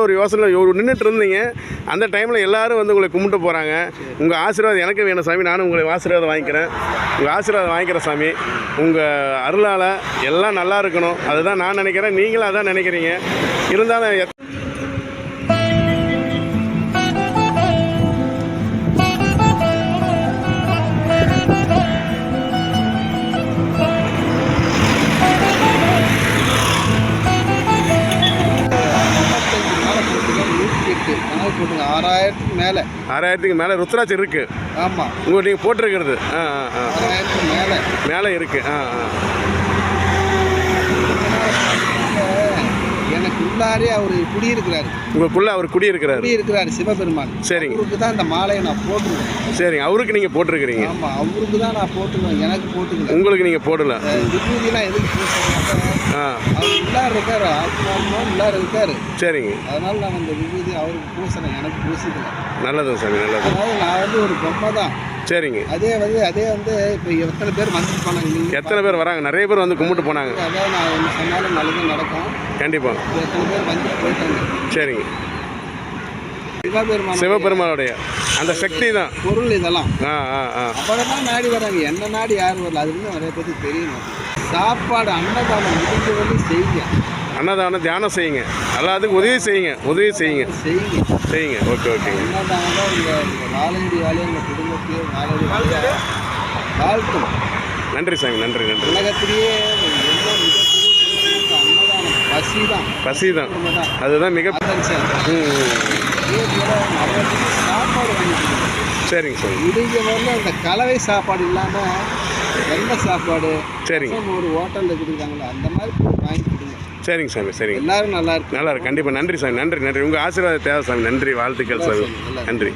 ஒரு யோசனை நின்றுட்டு இருந்தீங்க. அந்த டைமில் எல்லோரும் வந்து உங்களை கும்பிட்டு போகிறாங்க. உங்கள் ஆசீர்வாதம் எனக்கு வேணும் சாமி. நானும் உங்களை ஆசீர்வாதம் வாங்கிக்கிறேன். உங்கள் ஆசீர்வாதம் வாங்கிக்கிறேன் சாமி. உங்கள் அருளால் எல்லாம் நல்லா இருக்கணும். அதுதான் நான் நினைக்கிறேன். நீங்களும் அதான் நினைக்கிறீங்க. இருந்தாலும் போட்டுங்க 6000க்கு மேலே ருத்ராட்சி இருக்கு. ஆமாம், உங்களுக்கு நீங்கள் போட்டிருக்கிறது 6000க்கு மேலே இருக்கு. எனக்கு உள்ளாரே அவர் குடியிருக்கிறாரு. உங்களுக்குள்ள அவர் குடியிருக்கிறாரு சிவபெருமான். சரிங்க. அவருக்கு தான் இந்த மாலையை நான் போட்டுருவேன். சரிங்க. அவருக்கு நீங்கள் போட்டிருக்கிறீங்க. ஆமாம், அவருக்கு தான் நான் போட்டுருவேன். எனக்கு போட்டுக்கல. உங்களுக்கு நீங்கள் போடல. விபூதிலாம் எதுக்கு அவர் உள்ளார இருக்காரு, ஆத்மா உள்ளார இருக்காரு. சரிங்க. அதனால நான் அந்த விபூதி அவருக்கு பூசணும், எனக்கு பூசிக்கல. நல்லது சாமி, நல்லது. அதனால நான் வந்து ஒரு பொம்மை தான். சரிங்க. அதே வந்து இப்போ எத்தனை பேர் வந்துட்டு போனாங்க? எத்தனை பேர் வராங்க? நிறைய பேர் வந்து கும்பிட்டு போனாங்க. அதான் நான் ஒன்று சொன்னாலும் நல்லது நடக்கும். கண்டிப்பாக. எத்தனை பேர் வந்துட்டு போயிட்டாங்க. சரிங்க. சிவபெருமானுடைய அந்த சக்தி தான் பொருள் இதெல்லாம். அப்பதான் நாடி வராங்க. என்ன நாடி யாரும் வரல. அது வந்து நிறைய பேருக்கு தெரியணும். சாப்பாடு அன்னதானம் முடிஞ்ச வந்து செய்யுங்க. அன்னதானம் தியானம் செய்யுங்க. எல்லாத்துக்கும் உதவி செய்யுங்க. ஓகே. அன்னதானம் தான் உங்கள் நாலஞ்சு வேலையை உங்கள் குடும்பத்தையும் வாழ்த்தும். நன்றி சாமி, நன்றி. உலகத்திலேயே அன்னதானம் பசி தான். அதுதான் மிக சாப்பாடு வாங்கி. சரிங்க சார். இடிஞ்ச வரல அந்த கலவை சாப்பாடு இல்லாமல் வெள்ளை சாப்பாடு. சரிங்க. ஒரு ஹோட்டலில் கொடுக்குறாங்களே அந்த மாதிரி வாங்கி கொடுங்க. சரிங்க சாமி, சரிங்க. எல்லாரும் நல்லா இருக்கு. கண்டிப்பாக. நன்றி சாமி, நன்றி. உங்கள் ஆசீர்வாதம் தேவை சாமி. நன்றி, வாழ்த்துக்கள் சாமி. நன்றி.